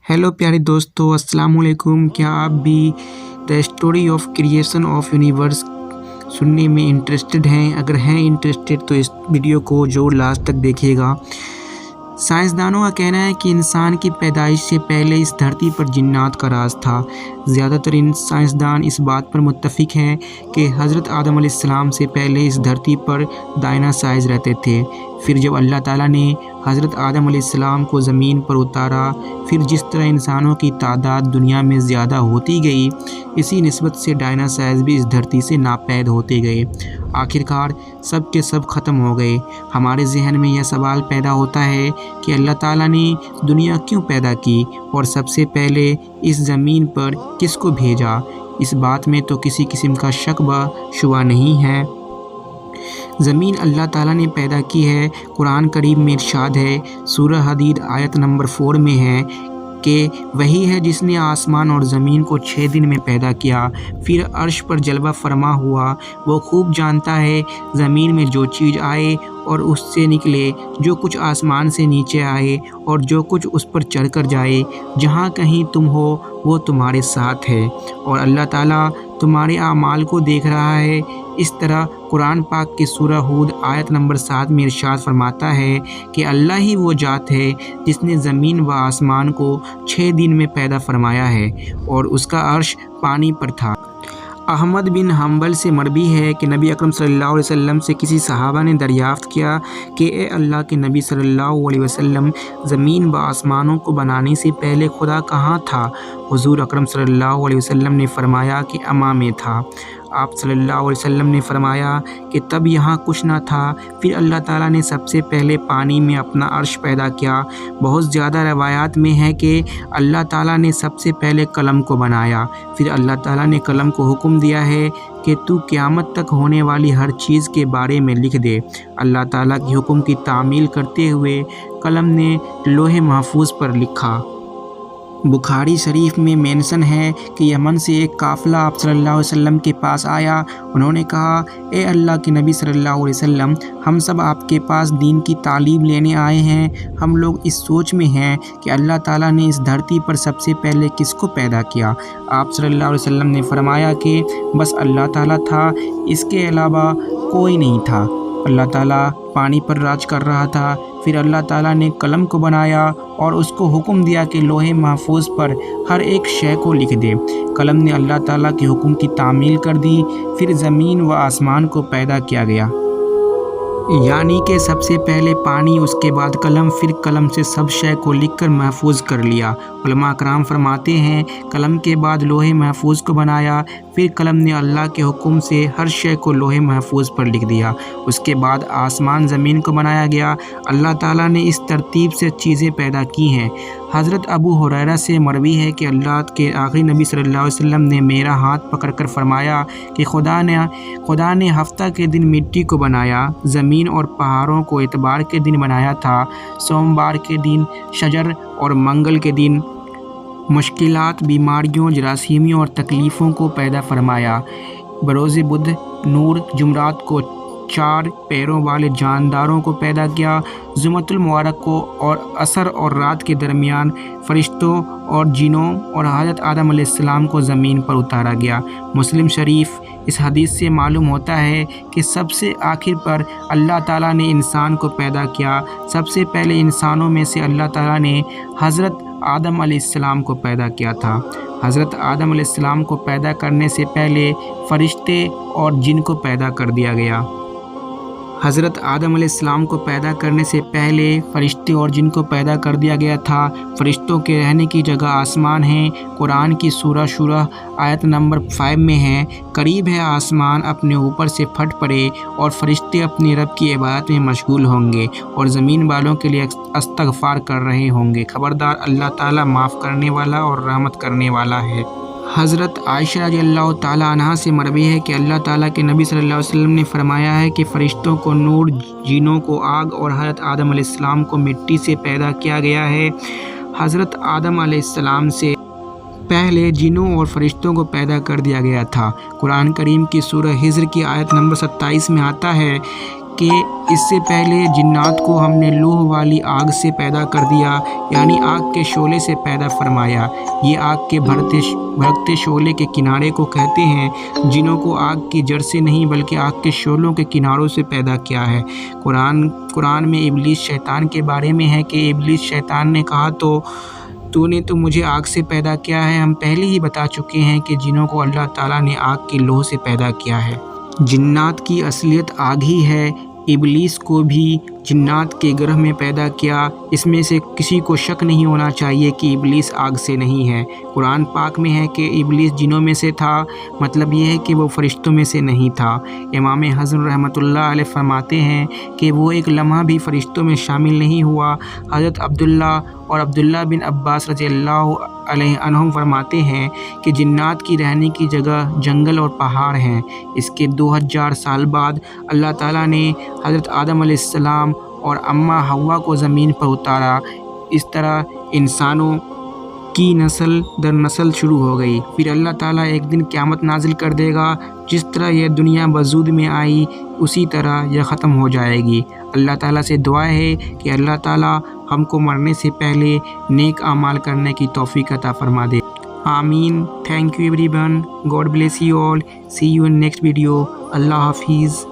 Hello प्यारे दोस्तों, अस्सलाम वालेकुम। क्या आप भी the story of creation of universe सुनने में इंटरेस्टेड हैं? अगर हैं इंटरेस्टेड तो इस वीडियो को ज़रूर लास्ट तक देखिएगा। साइंसदानों का कहना है कि इंसान की पैदाइश से पहले इस धरती पर जिन्नात का राज था। ज़्यादातर इन साइंसदान इस बात पर मुत्तफिक हैं कि हज़रत आदम अलैहिस्सलाम से पहले इस धरती पर डायनासॉर्स रहते थे। फिर जब अल्लाह ताला ने हज़रत आदम अलैहिस्सलाम को ज़मीन पर उतारा, फिर जिस तरह इंसानों की तादाद दुनिया में ज़्यादा होती गई, इसी निस्बत से डायनासॉर्स भी इस धरती से नापैद होते गए। आखिरकार सब के सब ख़त्म हो गए। हमारे जहन में यह सवाल पैदा होता है कि अल्लाह ताला ने दुनिया क्यों पैदा की और सबसे पहले इस ज़मीन पर किसको भेजा। इस बात में तो किसी किस्म का शक व शुबा नहीं है। ज़मीन अल्लाह ताला ने पैदा की है। कुरान करीम में इरशाद है, सूरह हदीद आयत नंबर 4 में है कि वही है जिसने आसमान और ज़मीन को 6 दिन में पैदा किया, फिर अर्श पर जलवा फरमा हुआ। वो खूब जानता है ज़मीन में जो चीज़ आए और उससे निकले, जो कुछ आसमान से नीचे आए और जो कुछ उस पर चढ़ कर जाए। जहाँ कहीं तुम हो वो तुम्हारे साथ है और अल्लाह ताला तुम्हारे आमाल को देख रहा है। इस तरह कुरान पाक की सूरह हूद आयत नंबर 7 में इरशाद फरमाता है कि अल्लाह ही वो ज़ात है जिसने ज़मीन व आसमान को 6 दिन में पैदा फरमाया है और उसका अर्श पानी पर था। अहमद बिन हम्बल से मरवी है कि नबी अकरम सल्लल्लाहु अलैहि वसल्लम से किसी सहाबा ने दरियाफ़्त किया कि ए अल्लाह के नबी सल्लल्लाहु अलैहि वसल्लम, ज़मीन व आसमानों को बनाने से पहले खुदा कहाँ था? हुज़ूर अकरम सल्लल्लाहु अलैहि वसल्लम ने फरमाया कि अमा में था। आप सल्लल्लाहु अलैहि वसल्लम ने फरमाया कि तब यहाँ कुछ ना था। फिर अल्लाह ताला ने सबसे पहले पानी में अपना अर्श पैदा किया। बहुत ज़्यादा रवायात में है कि अल्लाह ताला ने सबसे पहले कलम को बनाया। फिर अल्लाह ताला ने कलम को हुक्म दिया है कि तू क़यामत तक होने वाली हर चीज़ के बारे में लिख दे। अल्लाह ताला के हुक्म की तामील करते हुए कलम ने लोहे महफूज पर लिखा। बुखारी शरीफ में मेंशन है कि यमन से एक काफ़िला आप सल्लल्लाहु अलैहि वसल्लम के पास आया। उन्होंने कहा, ए अल्लाह के नबी सल्लल्लाहु अलैहि वसल्लम, हम सब आपके पास दीन की तालीम लेने आए हैं। हम लोग इस सोच में हैं कि अल्लाह ताला ने इस धरती पर सबसे पहले किसको पैदा किया। आप सल्लल्लाहु अलैहि वसल्लम ने फरमाया कि बस अल्लाह ताला था, इसके अलावा कोई नहीं था। अल्लाह ताला पानी पर राज कर रहा था। फिर अल्लाह ताला ने कलम को बनाया और उसको हुक्म दिया कि लोहे महफूज पर हर एक शय को लिख दे। कलम ने अल्लाह ताला के हुक्म की तामील कर दी। फिर ज़मीन व आसमान को पैदा किया गया, यानी कि सबसे पहले पानी, उसके बाद कलम, फिर कलम से सब शय को लिखकर महफूज कर लिया। उलमा कराम फरमाते हैं, कलम के बाद लोहे महफूज को बनाया। फिर कलम ने अल्लाह के हुक्म से हर शय को लोहे महफूज पर लिख दिया। उसके बाद आसमान ज़मीन को बनाया गया। अल्लाह ताला ने इस तरतीब से चीज़ें पैदा की हैं। हज़रत अबू हुरैरा से मरवी है कि अल्लाह के आखिरी नबी सल्लल्लाहु अलैहि वसल्लम ने मेरा हाथ पकड़कर फरमाया कि खुदा ने हफ्ता के दिन मिट्टी को बनाया, ज़मीन और पहाड़ों को इतबार के दिन बनाया था, सोमवार के दिन शजर और मंगल के दिन मुश्किलात, बीमारियों, जरासीमियों और तकलीफ़ों को पैदा फरमाया। बरोज़ बुध नूर, जुमरात को 4 पैरों वाले जानदारों को पैदा किया। जुमतुल मुबारक को और असर और रात के दरमियान फ़रिश्तों और जिनों और हज़रत आदम अलैहिस्सलाम को ज़मीन पर उतारा गया। मुस्लिम शरीफ इस हदीस से मालूम होता है कि सबसे आखिर पर अल्लाह ताला ने इंसान को पैदा किया। सबसे पहले इंसानों में से अल्लाह ताला ने हज़रत आदम अलैहिस्सलाम को पैदा किया था। हज़रत आदम अलैहिस्सलाम को पैदा करने से पहले फ़रिश्ते और जिन को पैदा कर दिया गया। हज़रत आदम अलैहिस्सलाम को पैदा करने से पहले फ़रिश्ते और जिन को पैदा कर दिया गया था। फ़रिश्तों के रहने की जगह आसमान है। कुरान की सूरह शूरा आयत नंबर 5 में है, करीब है आसमान अपने ऊपर से फट पड़े और फ़रिश्ते अपने रब की इबादत में मशगूल होंगे और ज़मीन वालों के लिए इस्तग़फ़ार कर रहे होंगे। ख़बरदार, अल्लाह ताला माफ़ करने वाला और रहमत करने वाला है। हज़रत आयशा रज़ियल्लाहु ताला अन्हा से मरवी है कि अल्लाह ताला के नबी सल्लल्लाहु अलैहि वसल्लम ने फरमाया है कि फ़रिश्तों को नूर, जिनों को आग और हज़रत आदम अलैहिस्सलाम को मिट्टी से पैदा किया गया है। हज़रत आदम अलैहिस्सलाम से पहले जिनों और फ़रिश्तों को पैदा कर दिया गया था। कुरान करीम की सूरह हिज्र की आयत नंबर 27 में आता है کہ اس سے پہلے جنات کو ہم نے لوہ والی آگ سے پیدا کر دیا، یعنی آگ کے شعلے سے پیدا فرمایا۔ یہ آگ کے بھڑکتے شعلے کے کنارے کو کہتے ہیں۔ جنوں کو آگ کی جڑ سے نہیں بلکہ آگ کے شعلوں کے کناروں سے پیدا کیا ہے۔ قرآن میں ابلیس شیطان کے بارے میں ہے کہ ابلیس شیطان نے کہا تو نے تو مجھے آگ سے پیدا کیا ہے۔ ہم پہلے ہی بتا چکے ہیں کہ جنوں کو اللہ تعالیٰ نے آگ کے لوہ سے پیدا کیا ہے۔ جنات کی اصلیت آگ ہی ہے۔ ابلیس کو بھی جنات کے گرہ میں پیدا کیا۔ اس میں سے کسی کو شک نہیں ہونا چاہیے کہ ابلیس آگ سے نہیں ہے۔ قرآن پاک میں ہے کہ ابلیس جنوں میں سے تھا، مطلب یہ ہے کہ وہ فرشتوں میں سے نہیں تھا۔ امام حسن رحمۃ اللہ علیہ فرماتے ہیں کہ وہ ایک لمحہ بھی فرشتوں میں شامل نہیں ہوا۔ حضرت عبداللہ اور عبداللہ بن عباس رضی اللہ عنہم فرماتے ہیں کہ جنات کی رہنے کی جگہ جنگل اور پہاڑ ہیں۔ اس کے 2000 سال بعد اللہ تعالیٰ نے حضرت آدم علیہ السلام اور اماں حوا کو زمین پر اتارا۔ اس طرح انسانوں کی نسل در نسل شروع ہو گئی۔ پھر اللہ تعالیٰ ایک دن قیامت نازل کر دے گا۔ جس طرح یہ دنیا وجود میں آئی اسی طرح یہ ختم ہو جائے گی۔ اللہ تعالیٰ سے دعا ہے کہ اللہ تعالیٰ ہم کو مرنے سے پہلے نیک اعمال کرنے کی توفیق عطا فرما دے۔ آمین۔ Thank you everyone. God bless you all. See you in next video. اللہ حافظ۔